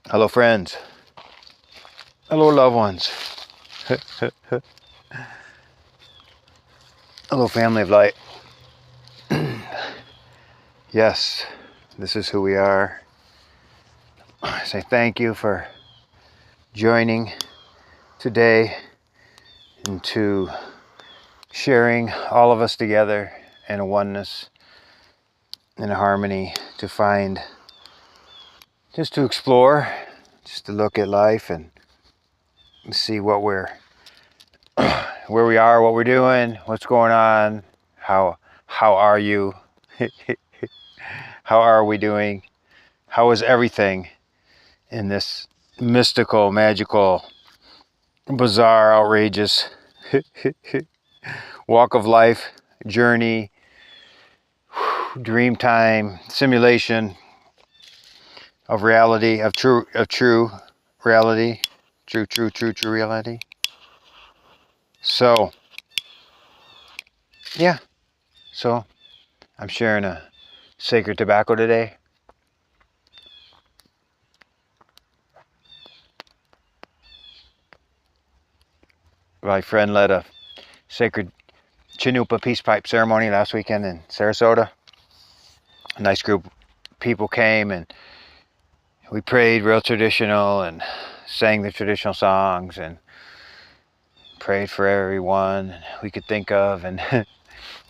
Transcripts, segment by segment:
Hello, friends. Hello, loved ones. Hello, family of light. Yes, this is who we are. I say thank you for joining today and to sharing all of us together in a oneness, in a harmony, to find, just to explore, just to look at life and see what where we are, what we're doing, what's going on, how are you, how are we doing, how is everything in this mystical, magical, bizarre, outrageous walk of life, journey, dream time, simulation of reality, of true reality, true reality. So, yeah, so I'm sharing a sacred tobacco today. My friend led a sacred Chinoopa peace pipe ceremony last weekend in Sarasota. A nice group of people came and we prayed real traditional and sang the traditional songs and prayed for everyone we could think of and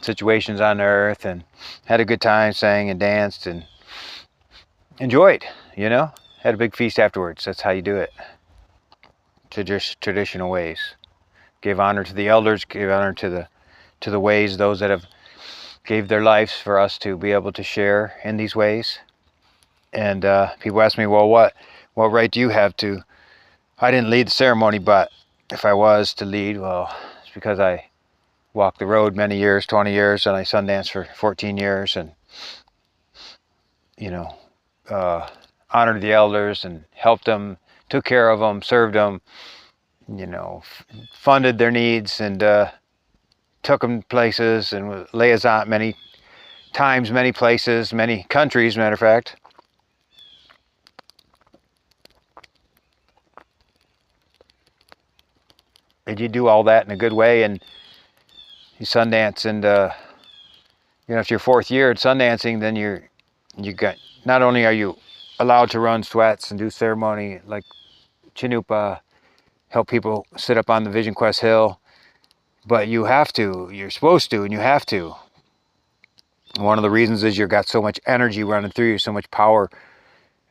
situations on earth, and had a good time, sang and danced and enjoyed, had a big feast afterwards. That's how you do it, to just traditional ways. Gave honor to the elders, gave honor to the ways, those that have gave their lives for us to be able to share in these ways. And people ask me, well, what right do you have to? I didn't lead the ceremony, but if I was to lead, well, it's because I walked the road many years, 20 years, and I sundanced for 14 years, and honored the elders and helped them, took care of them, served them, funded their needs, and took them places, and was liaison many times, many places, many countries, matter of fact. And you do all that in a good way, and you Sundance, and if you're fourth year at Sundancing, then you got, not only are you allowed to run sweats and do ceremony like Chinoopa, help people sit up on the Vision Quest Hill, but you're supposed to, and you have to. One of the reasons is you've got so much energy running through you, so much power.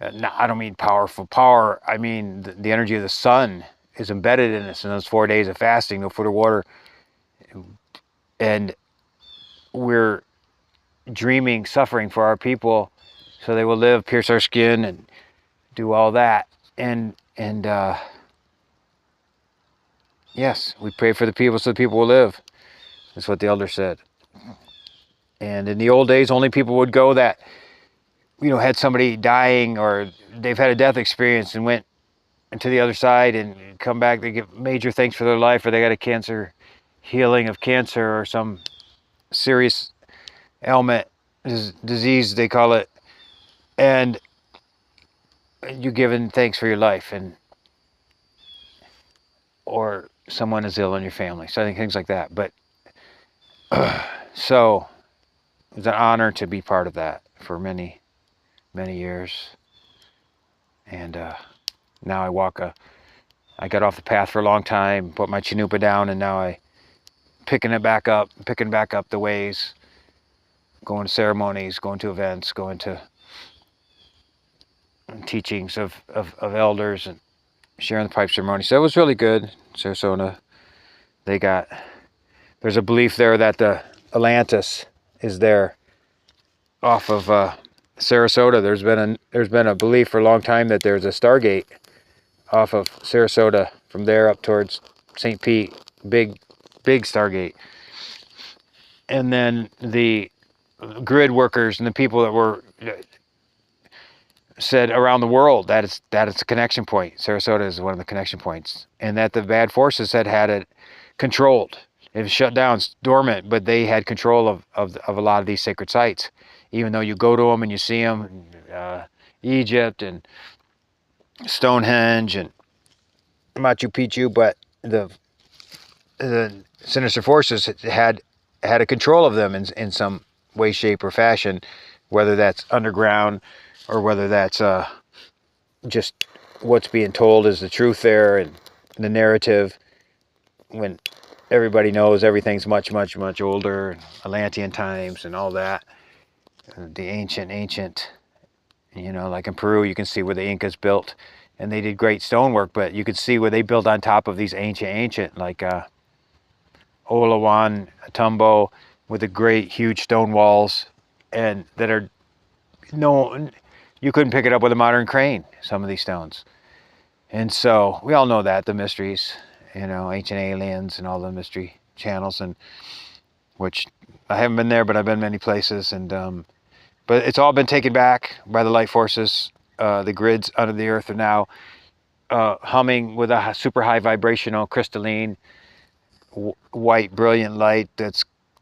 I don't mean powerful power, I mean the energy of the sun is embedded in us in those 4 days of fasting, no food or water. And we're dreaming suffering for our people so they will live, pierce our skin, and do all that. And yes, we pray for the people so the people will live. That's what the elder said. And in the old days, only people would go that, had somebody dying or they've had a death experience and went to the other side and come back. They give major thanks for their life, or they got a cancer, healing of cancer, or some serious ailment, disease they call it, and you giving thanks for your life, and or someone is ill in your family. So I think things like that. But so it's an honor to be part of that for many, many years. And now I got off the path for a long time, put my Chinoopa down, and now I picking back up the ways, going to ceremonies, going to events, going to teachings of elders, and sharing the pipe ceremony. So it was really good. Sarasota, there's a belief there that the Atlantis is there off of Sarasota. There's been a belief for a long time that there's a Stargate off of Sarasota from there up towards St. Pete, big Stargate. And then the grid workers and the people that were said around the world that it's a connection point. Sarasota is one of the connection points, and that the bad forces had it controlled. It was shut down, dormant, but they had control of a lot of these sacred sites. Even though you go to them and you see them, Egypt and Stonehenge and Machu Picchu, but the sinister forces had a control of them in some way, shape, or fashion, whether that's underground or whether that's just what's being told is the truth there, and the narrative, when everybody knows everything's much, much, much older, Atlantean times and all that. The ancient, like in Peru, you can see where the Incas built, and they did great stonework, but you could see where they built on top of these ancient, like Olawan, Tumbo, with the great, huge stone walls, and that are no, you couldn't pick it up with a modern crane, some of these stones. And so we all know that, the mysteries, ancient aliens and all the mystery channels, and which I haven't been there, but I've been many places, and but it's all been taken back by the light forces. The grids under the earth are now humming with a super high vibrational crystalline white brilliant light.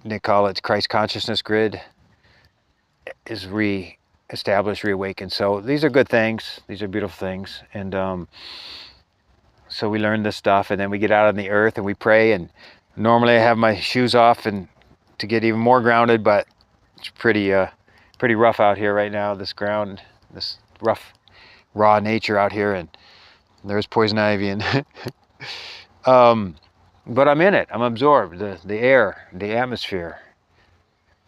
They call it Christ consciousness grid, is re-established, reawakened. So these are good things. These are beautiful things. And so we learn this stuff, and then we get out on the earth and we pray. And normally I have my shoes off and to get even more grounded, but it's pretty rough out here right now. This ground, this rough, raw nature out here, and there's poison ivy and but I'm in it. I'm absorbed. The air, the atmosphere.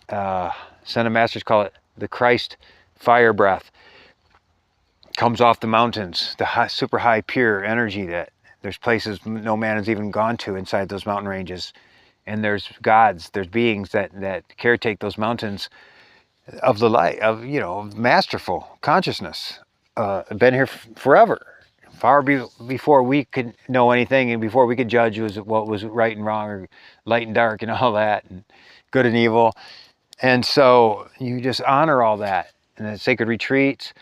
Son of Masters call it the Christ fire breath. Comes off the mountains, the high, super high, pure energy that there's places no man has even gone to inside those mountain ranges. And there's gods, there's beings that caretake those mountains of the light, of masterful consciousness. Been here forever. Far before we could know anything, and before we could judge what was right and wrong, or light and dark, and all that, and good and evil. And so you just honor all that. And the sacred retreats,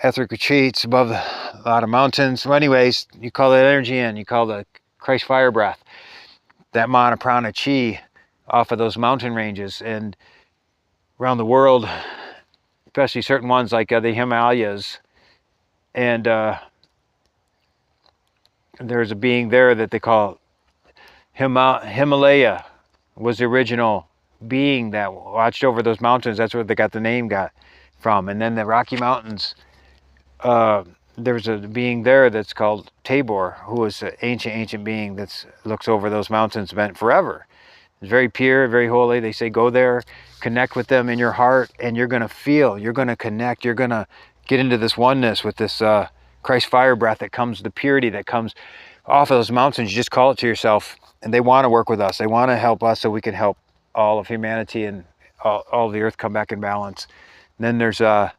etheric retreats above a lot of mountains. So anyways, you call that energy in. You call the Christ fire breath, that mana prana chi off of those mountain ranges. And around the world, especially certain ones like the Himalayas, and there's a being there that they call Himalaya, was the original being that watched over those mountains. That's where they got the name from. And then the Rocky Mountains, there's a being there that's called Tabor, who is an ancient being that looks over those mountains, meant forever. It's very pure, very holy. They say go there, connect with them in your heart, and you're going to feel, you're going to connect, you're going to get into this oneness with this Christ fire breath that comes, the purity that comes off of those mountains. You just call it to yourself, and they want to work with us. They want to help us so we can help all of humanity and all the earth come back in balance. And then there's the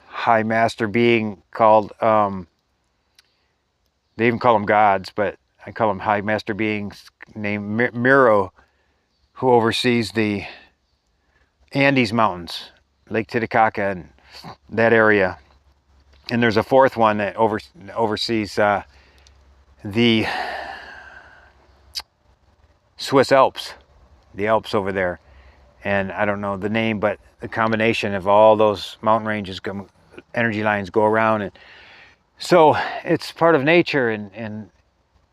high master being called, they even call them gods, but I call them high master beings, named Miro, who oversees the Andes Mountains, Lake Titicaca, and that area. And there's a fourth one that oversees the Swiss Alps, the Alps over there. And I don't know the name, but the combination of all those mountain ranges, energy lines go around. And so it's part of nature. And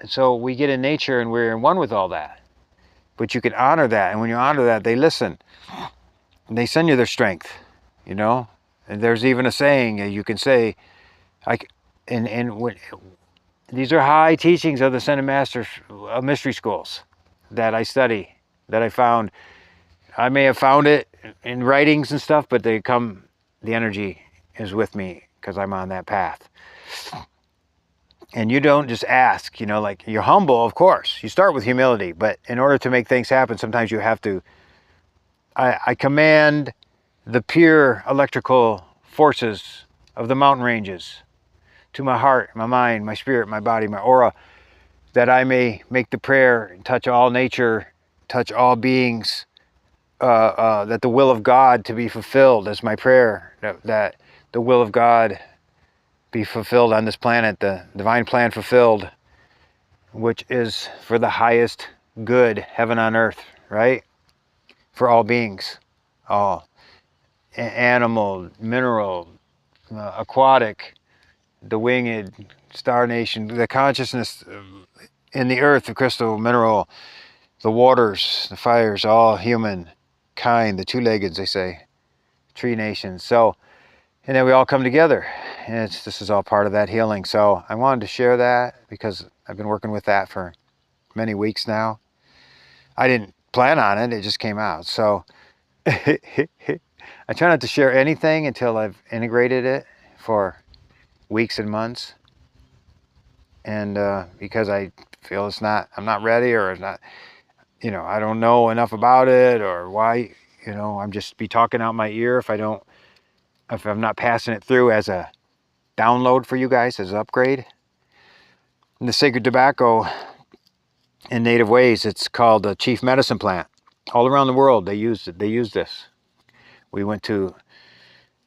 so we get in nature and we're in one with all that. But you can honor that. And when you honor that, they listen. And they send you their strength, And there's even a saying you can say, these are high teachings of the Ascended Masters of mystery schools that I study, that I found. I may have found it in writings and stuff, but the energy is with me because I'm on that path. And you don't just ask, you're humble, of course. You start with humility, but in order to make things happen, sometimes you have to. I command the pure electrical forces of the mountain ranges to my heart, my mind, my spirit, my body, my aura, that I may make the prayer and touch all nature, touch all beings, that the will of God to be fulfilled is my prayer, that the will of God be fulfilled on this planet, the divine plan fulfilled, which is for the highest good, heaven on earth, right? For all beings, all animal, mineral, aquatic, the winged, star nation, the consciousness in the earth, the crystal mineral, the waters, the fires, all human kind, the two-legged, they say, tree nations. So, and then we all come together, and this is all part of that healing. So I wanted to share that because I've been working with that for many weeks now. I didn't plan on it, it just came out. So I try not to share anything until I've integrated it for weeks and months. And because I feel I'm not ready, or it's not, I don't know enough about it, or why, I'm just be talking out my ear if I'm not passing it through as a download for you guys, as an upgrade. And the sacred tobacco, in native ways, it's called a chief medicine plant. All around the world, they use this. We went to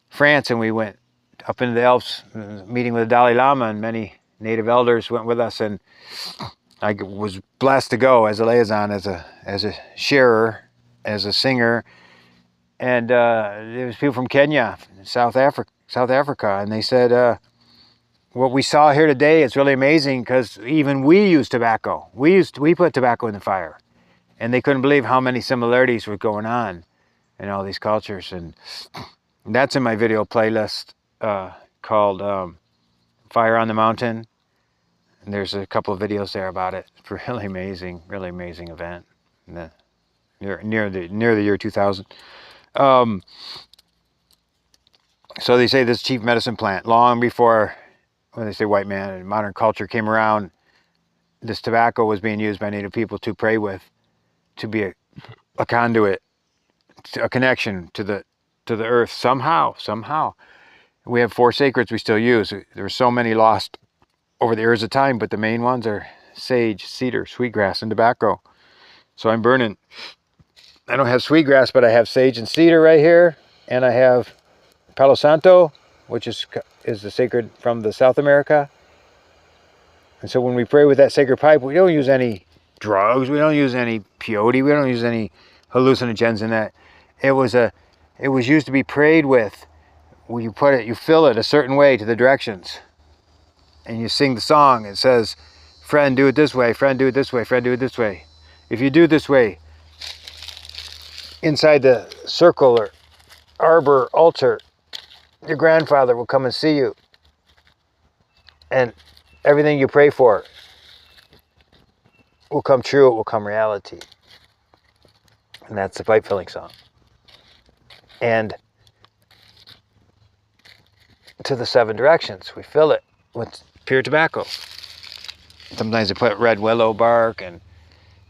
France and we went up into the Alps, meeting with the Dalai Lama, and many native elders went with us, and I was blessed to go as a liaison, as a sharer, as a singer. And there was people from Kenya, South Africa, and they said, what we saw here today is really amazing, because even we use tobacco. We put tobacco in the fire, and they couldn't believe how many similarities were going on in all these cultures. And that's in my video playlist called Fire on the Mountain. And there's a couple of videos there about it. It's a really amazing event near the year 2000. So they say this chief medicine plant, long before, when they say white man and modern culture came around, this tobacco was being used by native people to pray with, to be a conduit, a connection to the earth somehow. We have 4 sacreds we still use. There were so many lost over the years of time, but the main ones are sage, cedar, sweetgrass, and tobacco. So I'm burning. I don't have sweetgrass, but I have sage and cedar right here, and I have Palo Santo, which is the sacred from the South America. And so when we pray with that sacred pipe, we don't use any drugs, we don't use any peyote, we don't use any hallucinogens in that. It was used to be prayed with. When you fill it a certain way to the directions, and you sing the song. It says, friend, do it this way, friend, do it this way, friend, do it this way. If you do this way, inside the circle or arbor altar, your grandfather will come and see you, and everything you pray for will come true, it will come reality. And that's the pipe filling song. And to the 7 directions, we fill it with pure tobacco. Sometimes they put red willow bark and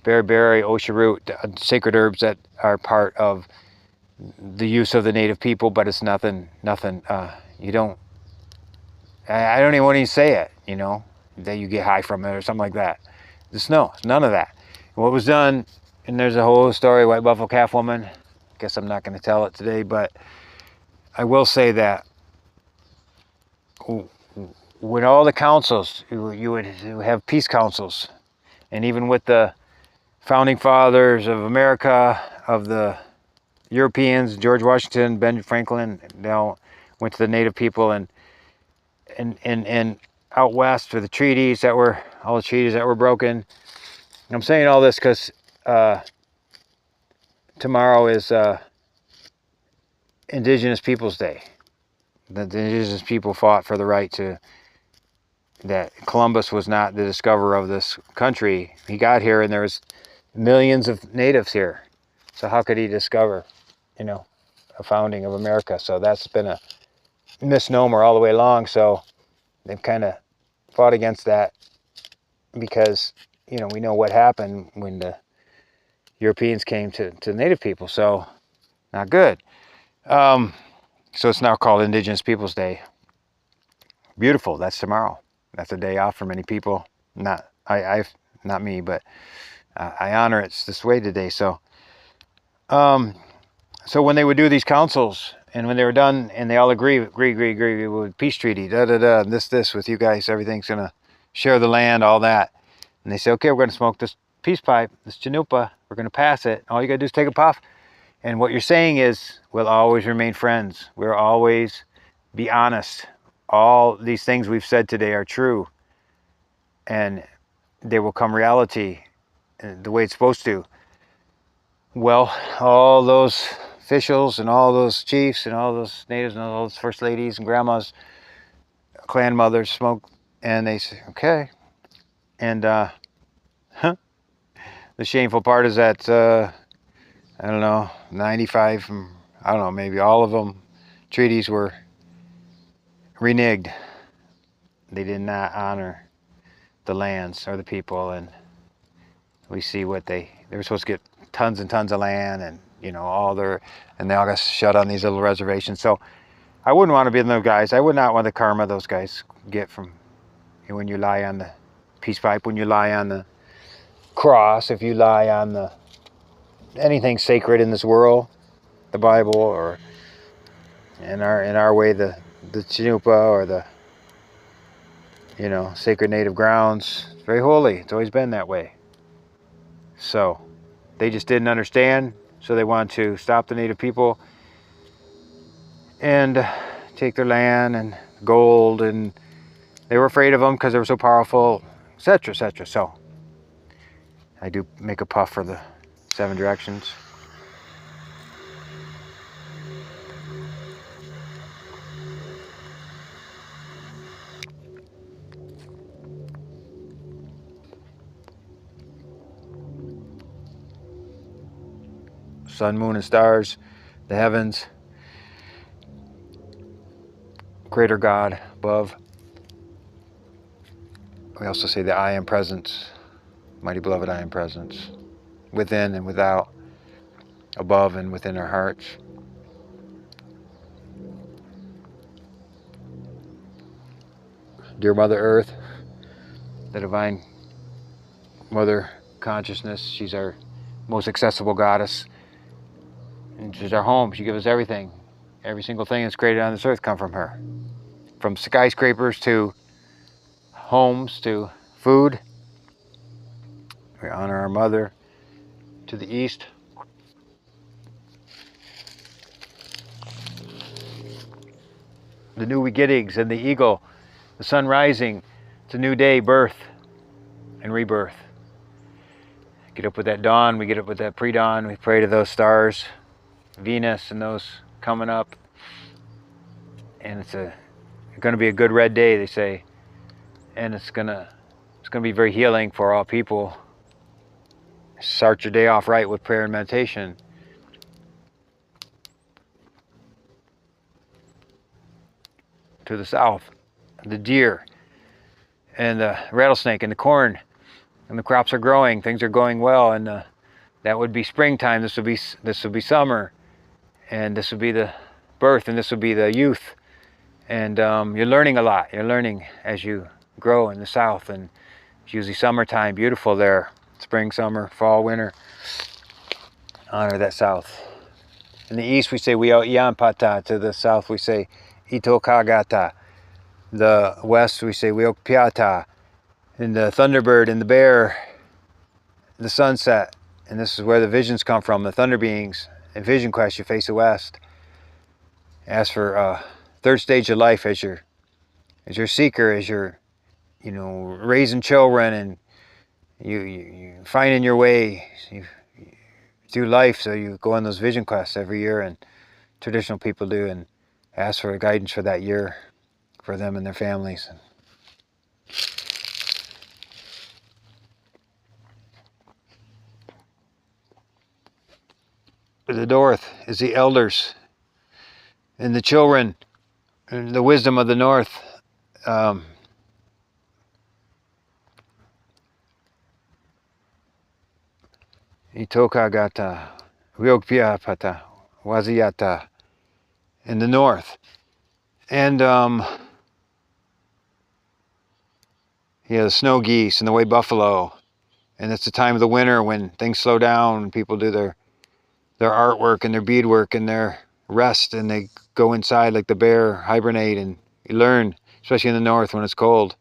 bearberry, osha root, sacred herbs that are part of the use of the native people, but it's nothing, you don't, I don't even want to say it, that you get high from it or something like that. Just no, none of that. What was done, and there's a whole story, White Buffalo Calf Woman. Guess I'm not going to tell it today, but I will say that with all the councils, you would have peace councils, and even with the founding fathers of America, of the Europeans, George Washington, Ben Franklin, they all went to the native people, and out west for the treaties that were, all the treaties that were broken. And I'm saying all this because tomorrow is Indigenous Peoples Day. The Indigenous people fought for the right that Columbus was not the discoverer of this country. He got here and there was millions of natives here. So how could he discover, a founding of America? So that's been a misnomer all the way along. So they've kind of fought against that because, we know what happened when the Europeans came to native people. So not good. So it's now called Indigenous Peoples Day. Beautiful. That's tomorrow. That's a day off for many people. Not me, but I honor it's this way today. So, so when they would do these councils, and when they were done, and they all agree with peace treaty, this with you guys, everything's gonna share the land, all that. And they say, okay, we're gonna smoke this peace pipe, this chanupa. We're gonna pass it. All you gotta do is take a puff. And what you're saying is, we'll always remain friends. We're always Be honest. All these things we've said today are true, and they will come reality the way it's supposed to. Well, all those officials and all those chiefs and all those natives and all those first ladies and grandmas, clan mothers smoke, and they say, okay. And the shameful part is that, I don't know, 95, I don't know, maybe all of them, treaties were reneged. They did not honor the lands or the people, and we see what they were supposed to get tons and tons of land, and you know, and they all got shut on these little reservations. So I wouldn't want to be those guys. I would not want the karma those guys get from when you lie on the peace pipe, when you lie on the cross, if you lie on the anything sacred in this world, the Bible, or in our way the Chinupa, or the, you know, sacred native grounds. It's very holy. It's always been that way. So they just didn't understand, so they wanted to stop the native people and take their land and gold, and they were afraid of them because they were so powerful, etc., etc. So I do make a puff for the 7 directions. Sun, moon, and stars, the heavens, greater God above. We also say the I am presence, mighty beloved I am presence, within and without, above and within our hearts. Dear Mother Earth, the divine Mother Consciousness, she's our most accessible goddess. And she's our home. She gives us everything. Every single thing that's created on this earth comes from her. From skyscrapers to homes to food. We honor our mother. To the east, the new beginnings and the eagle, the sun rising. It's a new day, birth and rebirth. Get up with that dawn, we get up with that pre-dawn, we pray to those stars, Venus and those coming up. And it's going to be a good red day, they say. And it's going to be very healing for all people. Start your day off right with prayer and meditation. To the south, the deer and the rattlesnake and the corn, and the crops are growing, things are going well, and that would be springtime. This would be summer, and this would be the birth, and this would be the youth. And you're learning a lot. You're learning as you grow in the south, and it's usually summertime, beautiful there. Spring, summer, fall, winter. Honor that south. In the east we say Wiyampata. To the south we say Itokagata. The west we say Wiokpiata. And the thunderbird and the bear, the sunset. And this is where the visions come from, the thunder beings. In Vision Quest you face the west. Ask for third stage of life as your seeker, as you're, you know, raising children, and you finding your way through life. So you go on those vision quests every year, and traditional people do, and ask for guidance for that year for them and their families. The north is the elders and the children and the wisdom of the north. Itokagata, Ryogpyapata, Waziyata in the north. And the snow geese and the white buffalo. And it's the time of the winter when things slow down and people do their artwork and their beadwork and their rest, and they go inside like the bear, hibernate, and you learn, especially in the north when it's cold.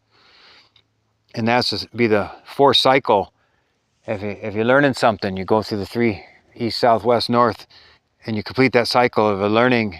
And that's to be the 4th cycle. If you're learning something, you go through the 3, east, south, west, north, and you complete that cycle of learning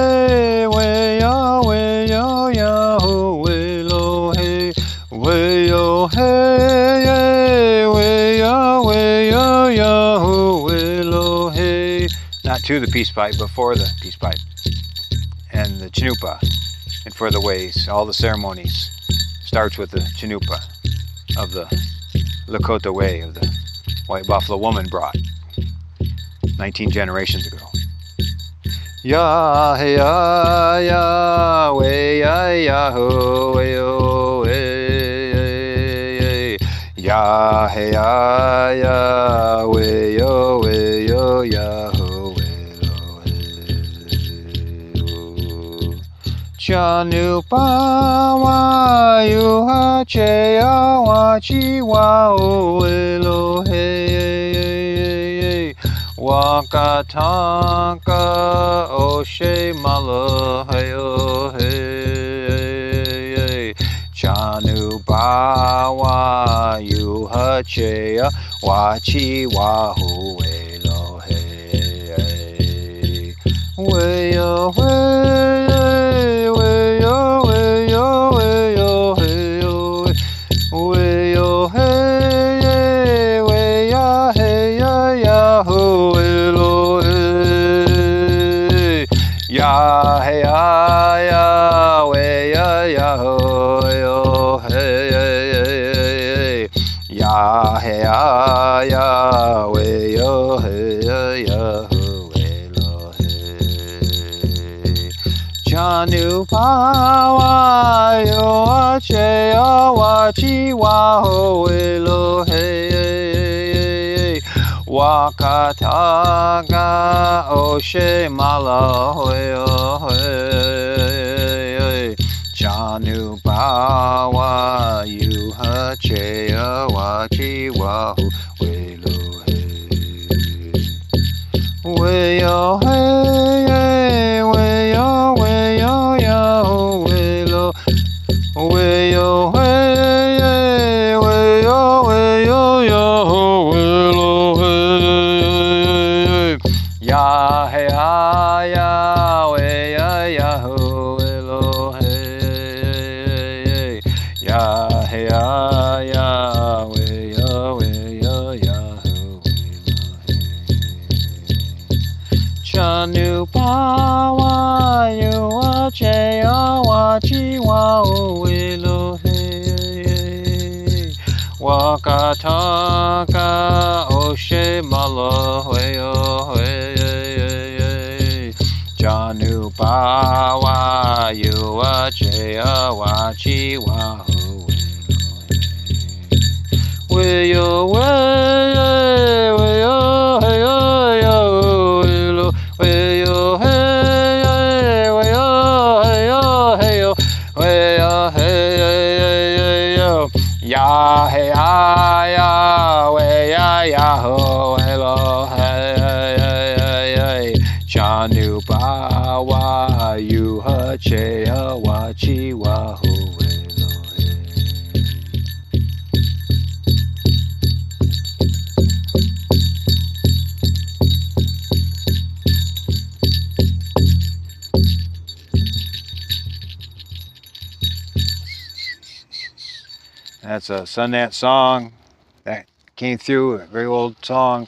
to the peace pipe, before the peace pipe, and the Chinupa, and for the ways. All the ceremonies starts with the Chinupa of the Lakota way of the White Buffalo woman brought 19 generations ago. Ya he ya ya we ya ya ho we o we ya he ya ya we yo ya ho we lo he Chanu pa wa yu ha che ya wa chi wa o we lo he Wakatanka Oshe Mala Hayo He Chanu Bawa Yuha Chea Wachi Wahu Welo He Weyo Weyo Weyo Weyo Weyo Weyo Hey Weya Hey Ya Ho Ya hey ya we ya ho yo hey ya hey ya we yo hey ya ho we lo hey Chanu pa wa yo che ya wa chi wa ho we lo hey Wakataga Oshe Mala Hoyo He Chanu Bawa Yuha Chea Wachi Wahu Welo He Weyo He Weyo Weyo Yaho Welo Weyo He Weyo Weyo Yaho Welo Ya he ya we ya ho lo he ya he ya we ya ho Chanu pa wa yu wa che ya wa chi wa o we lo he Wakataka Oshe Mala Hoyo Janu Bawa Yua Chea Wachi Wahu Weyo Weyo Weyo Heyo Weyo Hey Weyo Heyo Weyo Heyo Ya hey ya we ya ho hello hey Chanu ba wa yu ha che wa chi wa ho hello That's a Sundance song that came through, a very old song,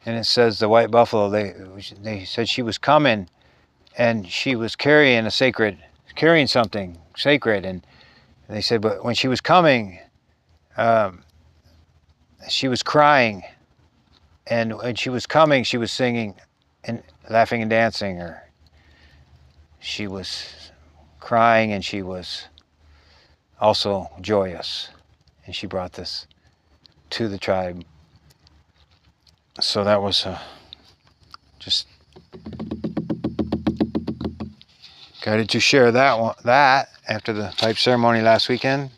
and it says the White Buffalo. They said she was coming, and she was carrying something sacred, and they said, but when she was coming, she was crying, and when she was coming, she was singing and laughing and dancing, or she was crying and she was also joyous, and she brought this to the tribe. So that was just guided to share that after the pipe ceremony last weekend.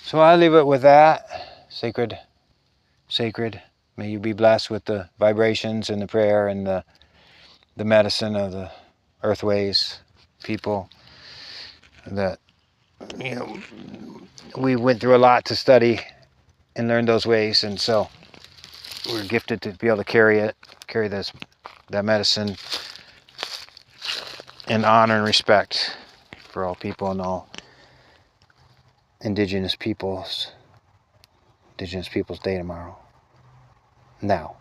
So I leave it with that. Sacred. May you be blessed with the vibrations and the prayer and the medicine of the earthways people. That, you know, we went through a lot to study and learn those ways, and so we're gifted to be able to carry that medicine in honor and respect for all people and all Indigenous peoples. Indigenous Peoples Day tomorrow. Now.